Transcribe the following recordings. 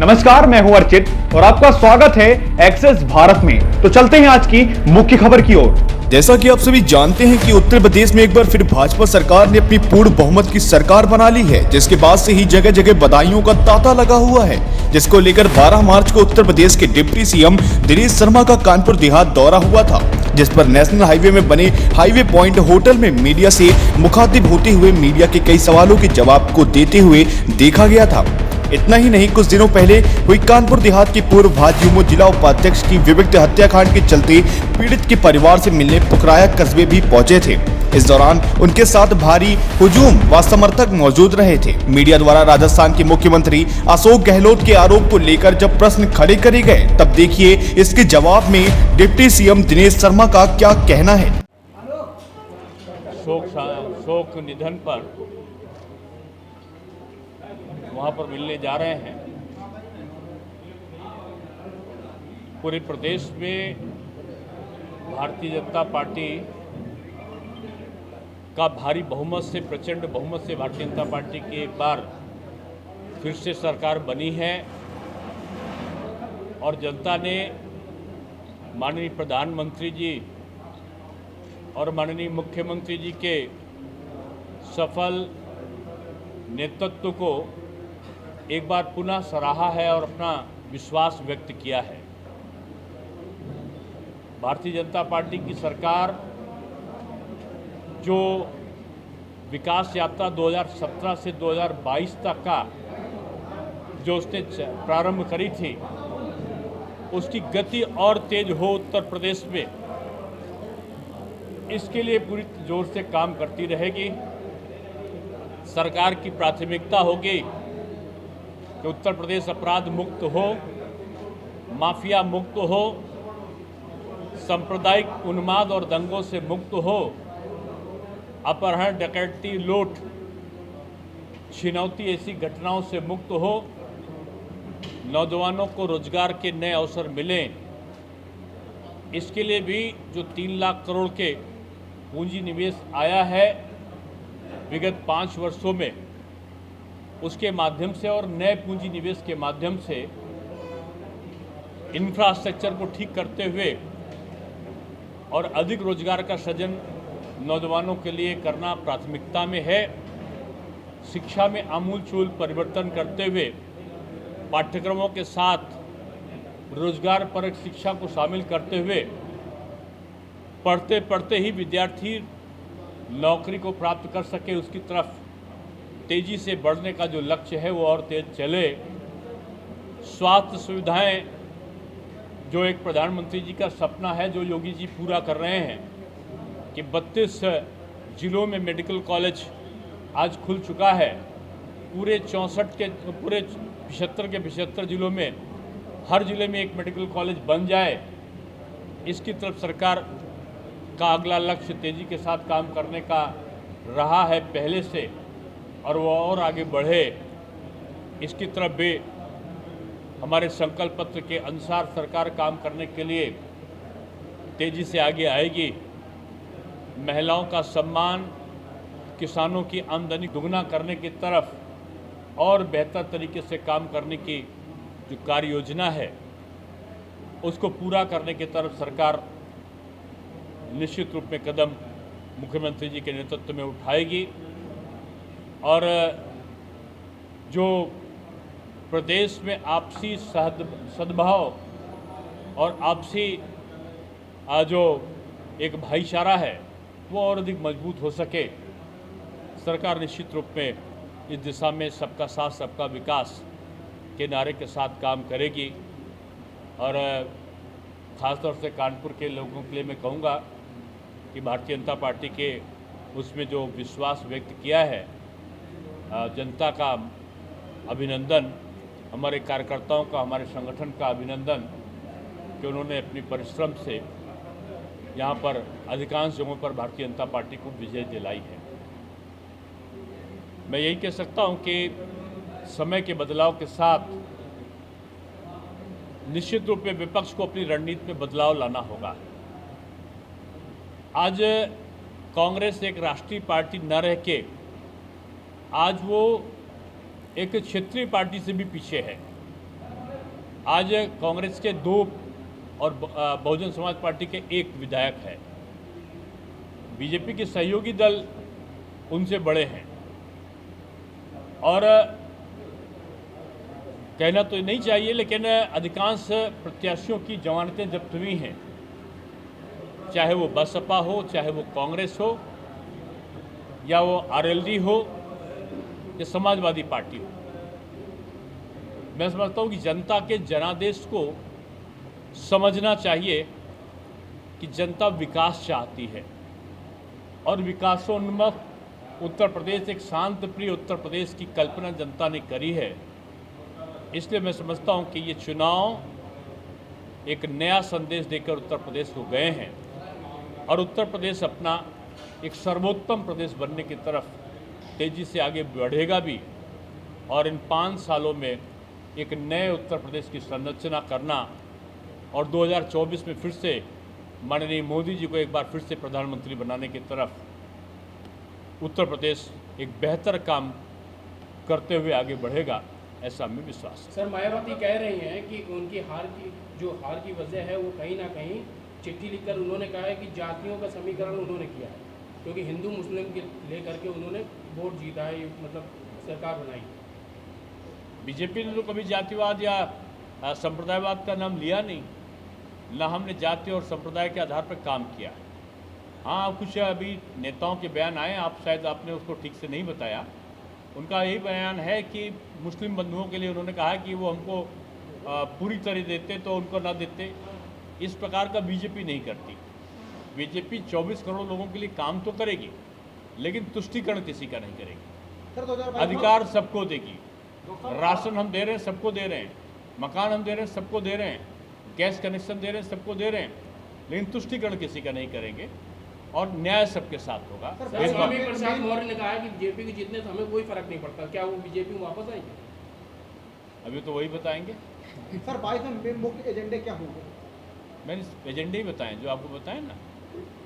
नमस्कार, मैं हूं अर्चित और आपका स्वागत है एक्सेस भारत में। तो चलते हैं आज की मुख्य खबर की ओर। जैसा कि आप सभी जानते हैं कि उत्तर प्रदेश में एक बार फिर भाजपा सरकार ने अपनी पूर्ण बहुमत की सरकार बना ली है, जिसके बाद से ही जगह जगह बधाइयों का तांता लगा हुआ है, जिसको लेकर 12 मार्च को उत्तर प्रदेश के डिप्टी सीएम दिनेश शर्मा का कानपुर देहात दौरा हुआ था, जिस पर नेशनल हाईवे में बने हाईवे पॉइंट होटल में मीडिया से मुखातिब होते हुए मीडिया के कई सवालों के जवाब को देते हुए देखा गया था। इतना ही नहीं, कुछ दिनों पहले हुई कानपुर देहात के पूर्व भाजयुमो जिला उपाध्यक्ष की विविक्त हत्याकांड के चलते पीड़ित के परिवार से मिलने पुखराया कस्बे भी पहुंचे थे। इस दौरान उनके साथ भारी हुजूम व समर्थक मौजूद रहे थे। मीडिया द्वारा राजस्थान के मुख्यमंत्री अशोक गहलोत के आरोप को लेकर जब प्रश्न खड़े करे गए, तब देखिए इसके जवाब में डिप्टी सीएम दिनेश शर्मा का क्या कहना है। शोक निधन पर वहाँ पर मिलने जा रहे हैं। पूरे प्रदेश में भारतीय जनता पार्टी का भारी बहुमत से, प्रचंड बहुमत से भारतीय जनता पार्टी की एक बार फिर से सरकार बनी है और जनता ने माननीय प्रधानमंत्री जी और माननीय मुख्यमंत्री जी के सफल नेतृत्व को एक बार पुनः सराहा है और अपना विश्वास व्यक्त किया है। भारतीय जनता पार्टी की सरकार जो विकास यात्रा 2017 से 2022 तक का जो उसने प्रारंभ करी थी, उसकी गति और तेज हो उत्तर प्रदेश में, इसके लिए पूरी जोर से काम करती रहेगी। सरकार की प्राथमिकता होगी कि उत्तर प्रदेश अपराध मुक्त हो, माफिया मुक्त हो, सांप्रदायिक उन्माद और दंगों से मुक्त हो, अपहरण, डकैती, लूट, छिनौती ऐसी घटनाओं से मुक्त हो, नौजवानों को रोजगार के नए अवसर मिलें। इसके लिए भी जो 3 लाख करोड़ के पूंजी निवेश आया है विगत 5 वर्षों में, उसके माध्यम से और नए पूंजी निवेश के माध्यम से इंफ्रास्ट्रक्चर को ठीक करते हुए और अधिक रोजगार का सृजन नौजवानों के लिए करना प्राथमिकता में है। शिक्षा में आमूलचूल परिवर्तन करते हुए पाठ्यक्रमों के साथ रोजगार परक शिक्षा को शामिल करते हुए पढ़ते पढ़ते ही विद्यार्थी नौकरी को प्राप्त कर सके, उसकी तरफ तेजी से बढ़ने का जो लक्ष्य है वो और तेज चले। स्वास्थ्य सुविधाएं, जो एक प्रधानमंत्री जी का सपना है, जो योगी जी पूरा कर रहे हैं कि 32 जिलों में मेडिकल कॉलेज आज खुल चुका है। पूरे 75 के 75 जिलों में हर जिले में एक मेडिकल कॉलेज बन जाए, इसकी तरफ सरकार का अगला लक्ष्य तेजी के साथ काम करने का रहा है पहले से, और वो और आगे बढ़े, इसकी तरफ भी हमारे संकल्प पत्र के अनुसार सरकार काम करने के लिए तेजी से आगे आएगी। महिलाओं का सम्मान, किसानों की आमदनी दुगना करने की तरफ और बेहतर तरीके से काम करने की जो कार्य योजना है, उसको पूरा करने की तरफ सरकार निश्चित रूप में कदम मुख्यमंत्री जी के नेतृत्व में उठाएगी। और जो प्रदेश में आपसी सद्भाव और आपसी जो एक भाईचारा है वो और अधिक मजबूत हो सके, सरकार निश्चित रूप में इस दिशा में सबका साथ सबका विकास के नारे के साथ काम करेगी। और ख़ासतौर से कानपुर के लोगों के लिए मैं कहूँगा कि भारतीय जनता पार्टी के उसमें जो विश्वास व्यक्त किया है, जनता का अभिनंदन, हमारे कार्यकर्ताओं का, हमारे संगठन का अभिनंदन कि उन्होंने अपनी परिश्रम से यहाँ पर अधिकांश जगहों पर भारतीय जनता पार्टी को विजय दिलाई है। मैं यही कह सकता हूँ कि समय के बदलाव के साथ निश्चित रूप में विपक्ष को अपनी रणनीति में बदलाव लाना होगा। आज कांग्रेस एक राष्ट्रीय पार्टी न रह के आज वो एक क्षेत्रीय पार्टी से भी पीछे है। आज कांग्रेस के 2 और बहुजन समाज पार्टी के 1 विधायक है। बीजेपी के सहयोगी दल उनसे बड़े हैं और कहना तो नहीं चाहिए, लेकिन अधिकांश प्रत्याशियों की जमानतें जब्त हुई हैं, चाहे वो बसपा हो, चाहे वो कांग्रेस हो, या वो आरएलडी हो, या समाजवादी पार्टी हो। मैं समझता हूँ कि जनता के जनादेश को समझना चाहिए कि जनता विकास चाहती है और विकासोन्मुख उत्तर प्रदेश, एक शांत प्रिय उत्तर प्रदेश की कल्पना जनता ने करी है। इसलिए मैं समझता हूँ कि ये चुनाव एक नया संदेश देकर उत्तर प्रदेश को गए हैं और उत्तर प्रदेश अपना एक सर्वोत्तम प्रदेश बनने की तरफ तेज़ी से आगे बढ़ेगा भी, और इन 5 सालों में एक नए उत्तर प्रदेश की संरचना करना और 2024 में फिर से माननीय मोदी जी को एक बार फिर से प्रधानमंत्री बनाने की तरफ उत्तर प्रदेश एक बेहतर काम करते हुए आगे बढ़ेगा, ऐसा हमें विश्वास है। सर, मायावती कह रही हैं कि उनकी हार की वजह है वो कहीं ना कहीं चिट्ठी लिखकर उन्होंने कहा है कि जातियों का समीकरण उन्होंने किया है, क्योंकि हिंदू मुस्लिम के लेकर के उन्होंने वोट जीता है, मतलब सरकार बनाई। बीजेपी ने तो कभी जातिवाद या संप्रदायवाद का नाम लिया नहीं, ना हमने जाति और संप्रदाय के आधार पर काम किया है। हाँ, कुछ अभी नेताओं के बयान आए, आप शायद आपने उसको ठीक से नहीं बताया। उनका यही बयान है कि मुस्लिम बंधुओं के लिए उन्होंने कहा कि वो हमको पूरी तरह देते तो उनको ना देते। इस प्रकार का बीजेपी नहीं करती। बीजेपी 24 करोड़ लोगों के लिए काम तो करेगी, लेकिन तुष्टीकरण किसी का नहीं करेगी। अधिकार सबको देगी, राशन हम दे रहे हैं, सबको दे रहे हैं, मकान हम दे रहे हैं, सबको दे रहे हैं, गैस कनेक्शन दे रहे हैं, सबको दे रहे हैं, लेकिन तुष्टीकरण किसी का नहीं करेंगे और न्याय सबके साथ होगा। स्वामी प्रसाद मौर्य ने कहा है कि बीजेपी के जीतने से हमें कोई फर्क नहीं पड़ता। क्या वो बीजेपी में वापस आएंगे? अभी तो वही बताएंगे। सर, 22 में मुख्य एजेंडे क्या होंगे? मैंने एजेंडे ही बताएं, जो आपको बताएं ना,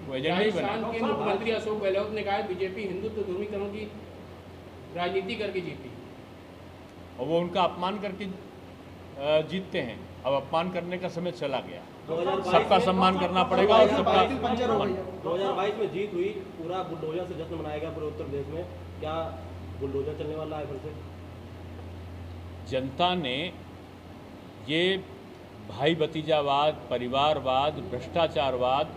वो एजेंडे ही राजस्थान बनाए। के मुख्यमंत्री अशोक गहलोत ने कहा है बीजेपी हिंदुत्व ध्रुवीकरण की राजनीति करके जीती, और वो उनका अपमान करके जीतते हैं। अब अपमान करने का समय चला गया, सबका सम्मान करना पड़ेगा और सबका 2022 में जीत हुई, पूरा बुलडोजर से जश्न मनाया गया पूरे उत्तर प्रदेश में। क्या बुलडोजर चलने वाला है फिर से? जनता ने ये भाई भतीजावाद, परिवारवाद, भ्रष्टाचारवाद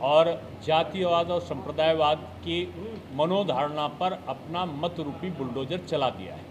और जातिवाद और संप्रदायवाद की मनोधारणा पर अपना मत रूपी बुलडोजर चला दिया है।